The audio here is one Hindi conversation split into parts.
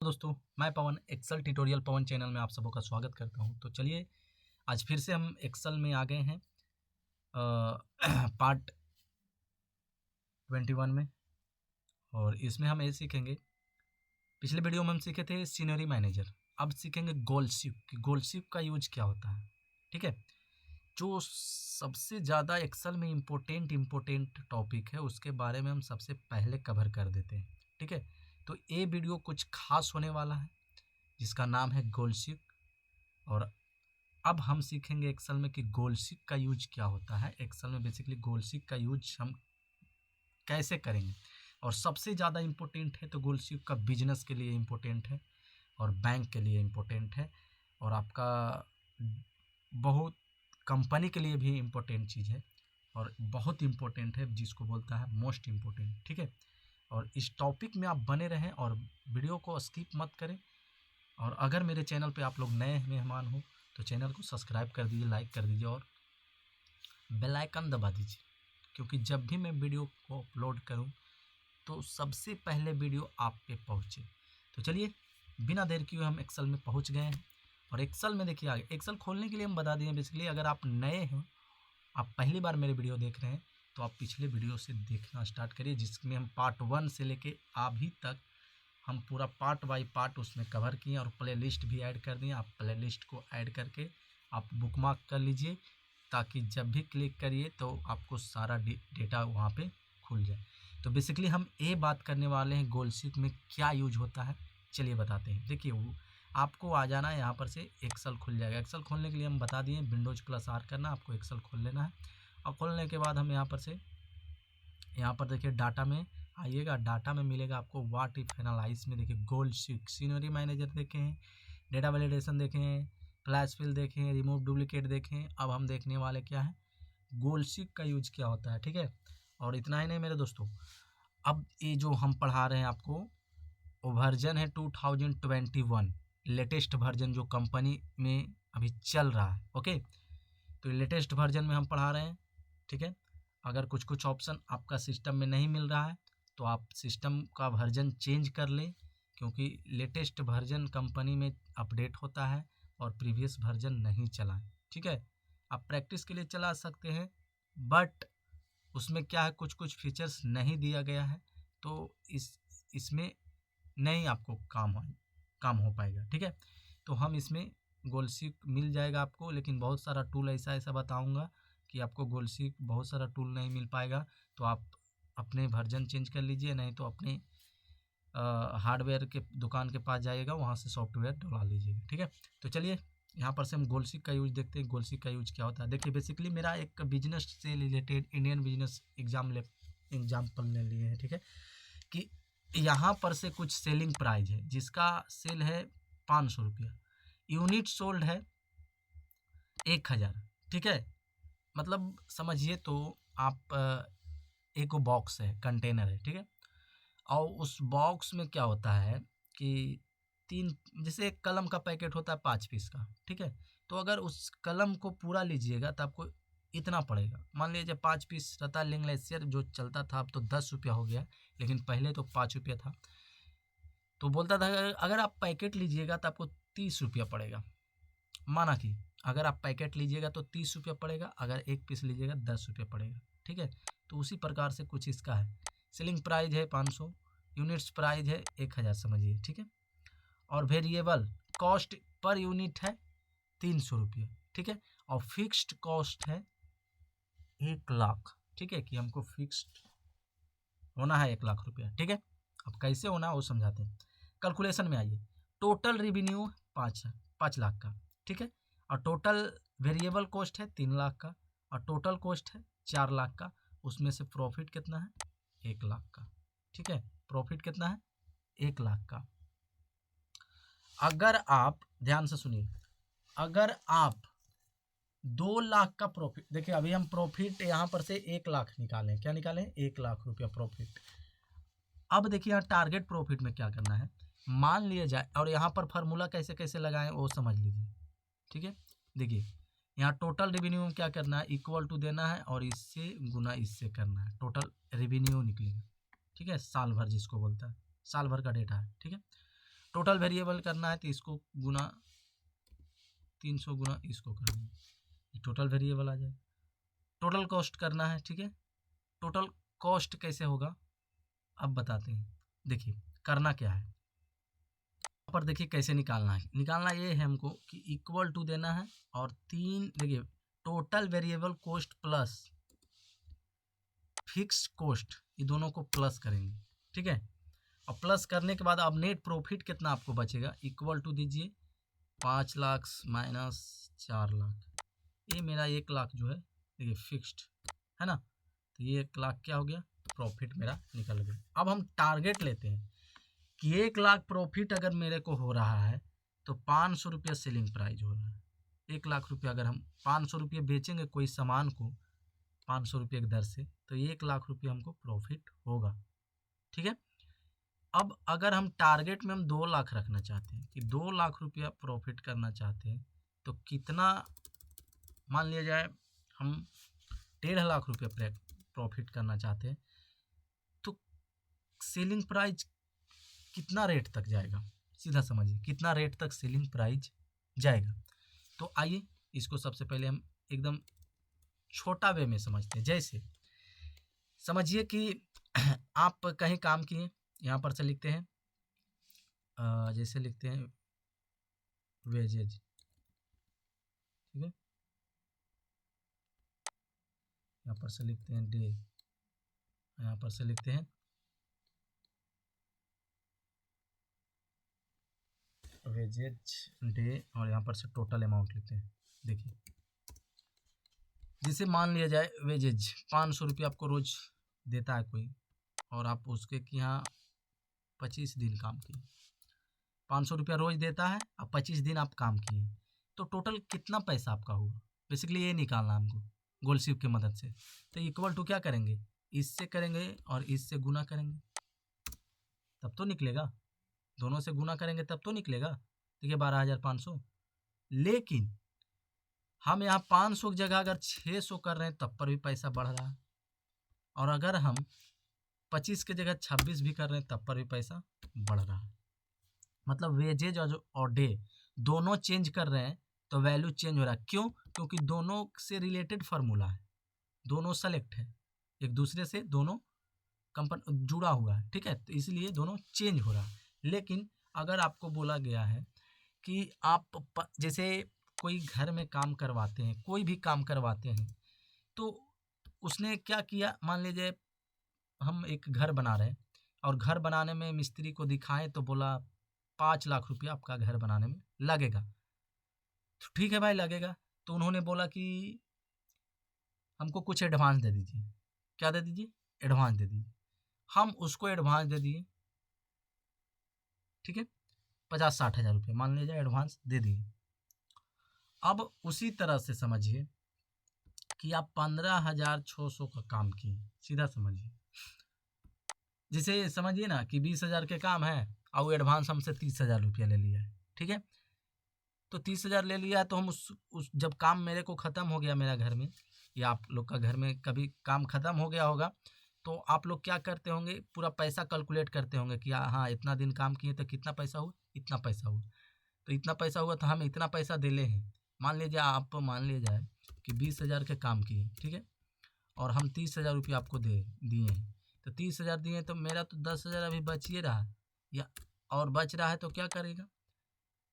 दोस्तों, मैं पवन एक्सेल ट्यूटोरियल पवन चैनल में आप सबों का स्वागत करता हूं। तो चलिए आज फिर से हम एक्सेल में आ गए हैं पार्ट 21 में। और इसमें हम ये सीखेंगे, पिछले वीडियो में हम सीखे थे सीनरी मैनेजर, अब सीखेंगे गोलशिप कि गोलशिप का यूज क्या होता है। ठीक है, जो सबसे ज़्यादा एक्सेल में इम्पोर्टेंट टॉपिक है उसके बारे में हम सबसे पहले कवर कर देते हैं। ठीक है, तो ये वीडियो कुछ खास होने वाला है जिसका नाम है गोलशिप। और अब हम सीखेंगे एक्सेल में कि गोलशिप का यूज क्या होता है। एक्सेल में बेसिकली गोलशिप का यूज हम कैसे करेंगे, और सबसे ज़्यादा इम्पोर्टेंट है तो गोलशिप का बिजनेस के लिए इम्पोर्टेंट है और बैंक के लिए इम्पोर्टेंट है और आपका बहुत कंपनी के लिए भी इम्पोर्टेंट चीज़ है और बहुत इम्पोर्टेंट है, जिसको बोलता है मोस्ट इम्पोर्टेंट। ठीक है, और इस टॉपिक में आप बने रहें और वीडियो को स्किप मत करें। और अगर मेरे चैनल पे आप लोग नए मेहमान हो तो चैनल को सब्सक्राइब कर दीजिए, लाइक कर दीजिए और बेल आइकन दबा दीजिए, क्योंकि जब भी मैं वीडियो को अपलोड करूं तो सबसे पहले वीडियो आप पे पहुंचे। तो चलिए बिना देर किए हम एक्सेल में पहुंच गए हैं। और एक्सेल में देखिए, आगे एक्सेल खोलने के लिए हम बता दिए बेसिकली। अगर आप नए हैं, आप पहली बार मेरे वीडियो देख रहे हैं, तो आप पिछले वीडियो से देखना स्टार्ट करिए, जिसमें हम पार्ट 1 से लेके अभी तक हम पूरा पार्ट बाय पार्ट उसमें कवर किए और प्ले लिस्ट भी ऐड कर दिए। आप प्ले लिस्ट को ऐड करके आप बुकमार्क कर लीजिए, ताकि जब भी क्लिक करिए तो आपको सारा डेटा वहाँ पे खुल जाए। तो बेसिकली हम ये बात करने वाले हैं गोलशिप में क्या यूज होता है। चलिए बताते हैं। देखिए, वो आपको आ जाना है, यहाँ पर से एक्सेल खुल जाएगा। एक्सेल खोलने के लिए हम बता दिए विंडोज प्लस आर करना, आपको एक्सेल खोल लेना है। और खोलने के बाद हम यहाँ पर से, यहाँ पर देखिए डाटा में आइएगा, डाटा में मिलेगा आपको व्हाट इफ एनालाइज में देखिए गोलशिप, सीनरी मैनेजर देखें, डेटा वैलिडेशन देखें, फ्लैश फिल देखें, रिमूव डुप्लीकेट देखें। अब हम देखने वाले क्या है, गोलशिप का यूज क्या होता है। ठीक है, और इतना ही नहीं मेरे दोस्तों, अब ये जो हम पढ़ा रहे हैं आपको वो वर्जन है 2021, लेटेस्ट वर्जन जो कंपनी में अभी चल रहा है। ओके, तो लेटेस्ट वर्जन में हम पढ़ा रहे हैं। ठीक है, अगर कुछ कुछ ऑप्शन आपका सिस्टम में नहीं मिल रहा है तो आप सिस्टम का वर्जन चेंज कर लें, क्योंकि लेटेस्ट वर्जन कंपनी में अपडेट होता है और प्रीवियस वर्जन नहीं चलाएं। ठीक है, आप प्रैक्टिस के लिए चला सकते हैं, बट उसमें क्या है, कुछ कुछ फीचर्स नहीं दिया गया है, तो इसमें नहीं आपको काम हो पाएगा। ठीक है, तो हम इसमें गोलशिप मिल जाएगा आपको, लेकिन बहुत सारा टूल ऐसा ऐसा बताऊंगा कि आपको गोलशिप बहुत सारा टूल नहीं मिल पाएगा। तो आप अपने वर्जन चेंज कर लीजिए, नहीं तो अपने हार्डवेयर के दुकान के पास जाइएगा, वहाँ से सॉफ्टवेयर डलवा लीजिएगा। ठीक है, तो चलिए यहाँ पर से हम गोलशिप का यूज देखते हैं। गोलशिप का यूज क्या होता है, देखिए बेसिकली मेरा एक बिजनेस से रिलेटेड इंडियन बिजनेस एग्जाम्पल ले लिए हैं। ठीक है, कि यहाँ पर से कुछ सेलिंग प्राइस है जिसका सेल है 500 रुपया, यूनिट सोल्ड है 1000। ठीक है, मतलब समझिए तो आप एक बॉक्स है, कंटेनर है। ठीक है, और उस बॉक्स में क्या होता है कि तीन, जैसे एक कलम का पैकेट होता है 5 पीस का। ठीक है, तो अगर उस कलम को पूरा लीजिएगा तो आपको इतना पड़ेगा। मान लीजिए 5 पीस रहता है लिंगलेसियर जो चलता था, अब तो 10 रुपया हो गया, लेकिन पहले तो 5 रुपया था। तो बोलता था अगर आप पैकेट लीजिएगा तो आपको 30 रुपया पड़ेगा। माना कि अगर आप पैकेट लीजिएगा तो 30 रुपया पड़ेगा, अगर एक पीस लीजिएगा 10 रुपया पड़ेगा। ठीक है, तो उसी प्रकार से कुछ इसका है। सेलिंग प्राइस है 500, यूनिट्स प्राइस है 1000 समझिए। ठीक है, और वेरिएबल कॉस्ट पर यूनिट है 300 रुपया। ठीक है, और फिक्स्ड कॉस्ट है 1 लाख। ठीक है, कि हमको फिक्स्ड होना है 1 लाख रुपया। ठीक है, अब कैसे होना है वो समझाते हैं। कैलकुलेशन में आइए, टोटल रेवेन्यू 5 लाख का। ठीक है, और टोटल वेरिएबल कॉस्ट है 3 लाख का, और टोटल कॉस्ट है 4 लाख का। उसमें से प्रॉफिट कितना है, 1 लाख का। ठीक है, प्रॉफिट कितना है, 1 लाख का। अगर आप ध्यान से सुनिए, अगर आप 2 लाख का प्रॉफिट, देखिए अभी हम प्रॉफिट यहाँ पर से 1 लाख निकालें, क्या निकालें, 1 लाख रुपया प्रॉफिट। अब देखिए यहाँ टारगेट प्रॉफिट में क्या करना है, मान लिया जाए, और यहाँ पर फार्मूला कैसे कैसे लगाएं वो समझ लीजिए। ठीक है, देखिए यहाँ टोटल रेवेन्यू में क्या करना है, इक्वल टू देना है और इससे गुना इससे करना है, टोटल रेवेन्यू निकलेगा। ठीक है, साल भर जिसको बोलता है, साल भर का डेटा है। ठीक है, टोटल वेरिएबल करना है तो इसको गुना 300 गुना इसको कर देंगे, टोटल वेरिएबल आ जाएगा। टोटल कॉस्ट करना है, ठीक है। टोटल कॉस्ट कैसे होगा अब बताते हैं। देखिए करना क्या है, यहाँ पर देखिए कैसे निकालना है। निकालना ये है हमको कि इक्वल टू देना है और 3 देखिए total variable cost plus fix cost, ये दोनों को प्लस करेंगे, ठीक है। और प्लस करने के बाद अब नेट प्रॉफिट कितना आपको बचेगा, इक्वल टू दीजिए 5 लाख माइनस 4 लाख, ये मेरा 1 लाख जो है देखिए फिक्स्ड है ना, तो ये 1 लाख क्या हो गया, प्रॉफिट मेरा निकल गया। अब हम टारगेट लेते हैं कि 1 लाख प्रॉफिट अगर मेरे को हो रहा है तो 500 रुपये सेलिंग प्राइस हो रहा है। 1 लाख रुपये अगर हम 500 रुपये बेचेंगे कोई सामान को 500 रुपये की दर से, तो 1 लाख रुपये हमको प्रॉफिट होगा, ठीक है। अब अगर हम टारगेट में हम 2 लाख रखना चाहते हैं कि 2 लाख रुपया प्रॉफिट करना चाहते हैं, तो कितना, मान लिया जाए हम 1.5 लाख रुपये प्रॉफिट करना चाहते हैं, तो सेलिंग प्राइस कितना रेट तक जाएगा, सीधा समझिए कितना रेट तक सेलिंग प्राइस जाएगा। तो आइए इसको सबसे पहले हम एकदम छोटा वे में समझते हैं। जैसे समझिए कि आप कहीं काम किए, यहाँ पर से लिखते हैं जैसे लिखते हैं वेजेज, ठीक है। यहाँ पर से लिखते हैं डे, यहाँ पर से लिखते हैं वेजेज डे, और यहाँ पर से टोटल अमाउंट लिखते हैं। देखिए जिसे मान लिया जाए वेजेज 500 रुपये आपको रोज देता है कोई, और आप उसके यहाँ 25 दिन काम किए, 500 रुपया रोज देता है, अब 25 दिन आप काम किए, तो टोटल कितना पैसा आपका हुआ, बेसिकली ये निकालना हमको गोलशिप की मदद से। तो इक्वल टू क्या करेंगे, इससे करेंगे और इससे गुना करेंगे, तब तो निकलेगा, दोनों से गुना करेंगे तब तो निकलेगा। देखिए 12,500, लेकिन हम यहाँ 500 की जगह अगर 600 कर रहे हैं तब पर भी पैसा बढ़ रहा है, और अगर हम 25 की जगह 26 भी कर रहे हैं तब पर भी पैसा बढ़ रहा है। मतलब वेजेज और डे दोनों चेंज कर रहे हैं तो वैल्यू चेंज हो रहा है। क्यों, क्योंकि दोनों से रिलेटेड फार्मूला है, दोनों सेलेक्ट है, एक दूसरे से दोनों कंपनी जुड़ा हुआ है, ठीक है, तो इसलिए दोनों चेंज हो रहा है। लेकिन अगर आपको बोला गया है कि आप जैसे कोई घर में काम करवाते हैं, कोई भी काम करवाते हैं, तो उसने क्या किया, मान लीजिए हम एक घर बना रहे हैं और घर बनाने में मिस्त्री को दिखाएं तो बोला 5 लाख रुपया आपका घर बनाने में लगेगा, तो ठीक है भाई लगेगा, तो उन्होंने बोला कि हमको कुछ एडवांस दे दीजिए। क्या दे दीजिए, एडवांस दे दीजिए। हम उसको एडवांस दे दिए, ठीक है, 50-60 हज़ार रुपये मान लीजिए एडवांस दे दिए। अब उसी तरह से समझिए कि आप 15,600 का काम किए, सीधा समझिए, जैसे समझिए ना कि 20,000 के काम है और एडवांस हमसे 30,000 रुपया ले लिया है, ठीक है, तो 30,000 ले लिया, तो हम उस जब काम मेरे को ख़त्म हो गया मेरा घर में, या आप लोग का घर में कभी काम ख़त्म हो गया होगा, तो आप लोग क्या करते होंगे, पूरा पैसा कैलकुलेट करते होंगे कि हाँ इतना दिन काम किए तो कितना पैसा हुआ, इतना पैसा हुआ, तो इतना पैसा हुआ तो हम इतना पैसा दे ले हैं। मान लीजिए आप मान लिया जाए कि 20,000 के काम किए, ठीक है, और हम 30,000 रुपये आपको दिए हैं, तो 30,000 दिए तो मेरा तो 10,000 अभी बच ही रहा, या और बच रहा है, तो क्या करेगा,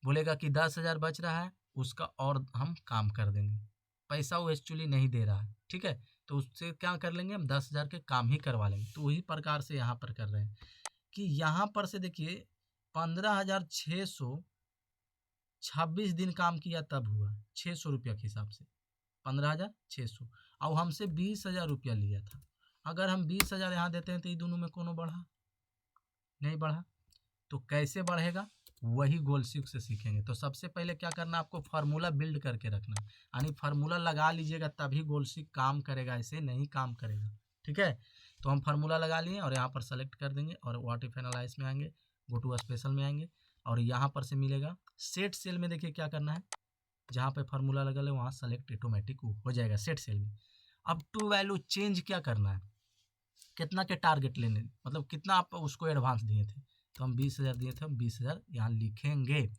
बोलेगा कि 10,000 बच रहा है, उसका और हम काम कर देंगे, पैसा वो एक्चुअली नहीं दे रहा है, ठीक है, तो उससे क्या कर लेंगे हम 10,000 के काम ही करवा लेंगे। तो वही प्रकार से यहाँ पर कर रहे हैं कि यहाँ पर से देखिए 15,626 दिन काम किया तब हुआ 600 रुपया के हिसाब से 15,600, और हमसे 20,000 रुपया लिया था। अगर हम 20,000 यहाँ देते हैं तो ये दोनों में कौन बढ़ा, नहीं बढ़ा, तो कैसे बढ़ेगा वही गोलशिप से सीखेंगे। तो सबसे पहले क्या करना, आपको फार्मूला बिल्ड करके रखना, यानी फार्मूला लगा लीजिएगा तभी गोलशिप काम करेगा, ऐसे नहीं काम करेगा, ठीक है। तो हम फार्मूला लगा लिए और यहाँ पर सेलेक्ट कर देंगे और व्हाट इफ एनालाइज में आएंगे, गो टू स्पेशल में आएंगे, और यहाँ पर से मिलेगा सेट सेल में। देखिए क्या करना है, जहाँ पे फार्मूला लगा ले वहाँ सेलेक्ट ऑटोमेटिक हो जाएगा सेट सेल में। अब टू वैल्यू चेंज क्या करना है, कितना के टारगेट लेने, मतलब कितना आप उसको एडवांस दिए थे, तो हम 20,000 दिए थे, हम 20,000 यहाँ लिखेंगे।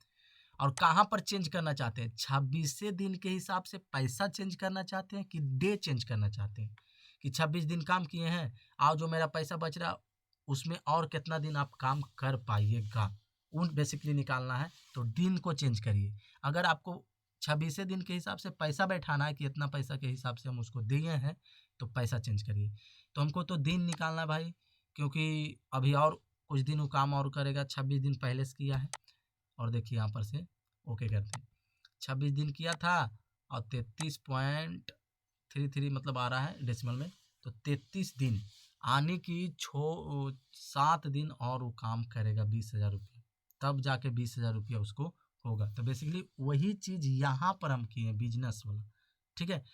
और कहाँ पर चेंज करना चाहते हैं, 26वें दिन के हिसाब से पैसा चेंज करना चाहते हैं कि डे चेंज करना चाहते हैं, कि 26 दिन काम किए हैं, और जो मेरा पैसा बच रहा उसमें और कितना दिन आप काम कर पाइएगा, उन बेसिकली निकालना है। तो दिन को चेंज करिए। अगर आपको 26वें दिन के हिसाब से पैसा बैठाना है कि इतना पैसा के हिसाब से हम उसको दिए हैं, तो पैसा चेंज करिए। तो हमको तो दिन निकालना है भाई, क्योंकि अभी और कुछ दिन वो काम और करेगा, 26 दिन पहले से किया है। और देखिए यहाँ पर से ओके करते हैं, 26 दिन किया था और 33.33 मतलब आ रहा है डेसिमल में, तो 33 दिन आने की 7 दिन और वो काम करेगा 20,000 रुपये, तब जाके 20,000 रुपया उसको होगा। तो बेसिकली वही चीज़ यहाँ पर हम किए हैं बिजनेस वाला, ठीक है,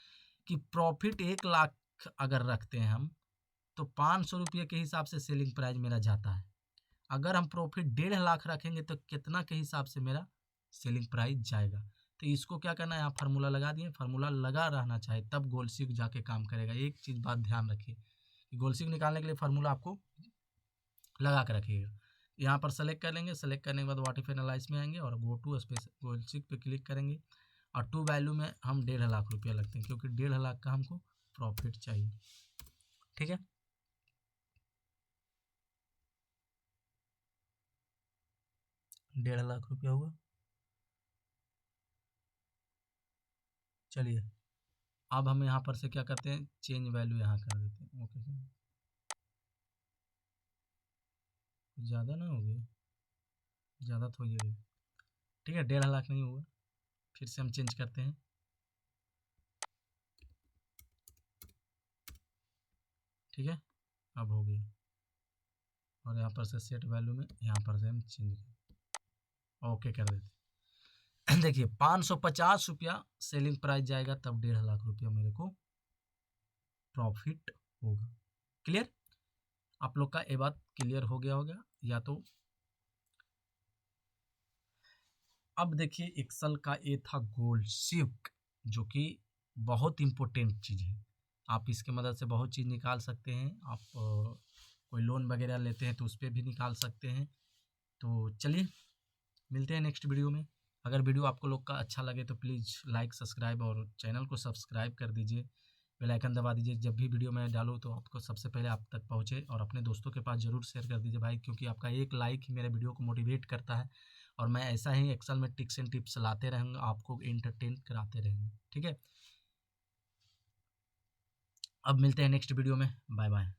कि प्रॉफिट 1 लाख अगर रखते हैं हम, तो 500 रुपये के हिसाब से सेलिंग प्राइस मेरा जाता है। अगर हम प्रॉफिट 1.5 लाख रखेंगे तो कितना के हिसाब से मेरा सेलिंग प्राइस जाएगा। तो इसको क्या करना है, यहाँ फार्मूला लगा दिए, फार्मूला लगा रहना चाहिए, तब गोल सीख जाके काम करेगा। एक चीज़ बात ध्यान रखिए कि गोल सीख निकालने के लिए फार्मूला आपको लगा कर रखिएगा। यहाँ पर सेलेक्ट कर लेंगे, सेलेक्ट करने के बाद व्हाट इफ एनालाइज में आएंगे और गो टू स्पेस गोल सीख पे क्लिक करेंगे, और टू वैल्यू में हम 1.5 लाख रुपया लगते हैं, क्योंकि 1.5 लाख का हमको प्रॉफिट चाहिए, ठीक है। डेढ़ लाख रुपया हुआ। चलिए अब हम यहाँ पर से क्या करते हैं, चेंज वैल्यू यहाँ कर देते हैं। ओके सर, ज़्यादा ना हो गया, ज़्यादा तो ये गया, ठीक है, 1.5 लाख नहीं हुआ। फिर से हम चेंज करते हैं, ठीक है, अब हो गया। और यहाँ पर से सेट वैल्यू में यहाँ पर से हम चेंज ओके कर देते हैं। देखिए 550 रुपया सेलिंग प्राइस जाएगा, तब 1.5 लाख रुपया मेरे को प्रॉफिट होगा। क्लियर, आप लोग का ये बात क्लियर हो गया होगा या तो। अब देखिए एक्सेल का ये था गोल शीट, जो कि बहुत इम्पोर्टेंट चीज़ है। आप इसके मदद से बहुत चीज़ निकाल सकते हैं। आप कोई लोन वगैरह लेते हैं तो उस पर भी निकाल सकते हैं। तो चलिए मिलते हैं नेक्स्ट वीडियो में। अगर वीडियो आपको लोग का अच्छा लगे तो प्लीज़ लाइक सब्सक्राइब और चैनल को सब्सक्राइब कर दीजिए, बेल आइकन दबा दीजिए, जब भी वीडियो मैं डालूँ तो आपको सबसे पहले आप तक पहुँचे। और अपने दोस्तों के पास ज़रूर शेयर कर दीजिए भाई, क्योंकि आपका एक लाइक ही मेरे वीडियो को मोटिवेट करता है, और मैं ऐसा ही एक्सेल में टिक्स एंड टिप्स लाते रहूँगा, आपको एंटरटेन कराते रहेंगे, ठीक है। अब मिलते हैं नेक्स्ट वीडियो में, बाय बाय।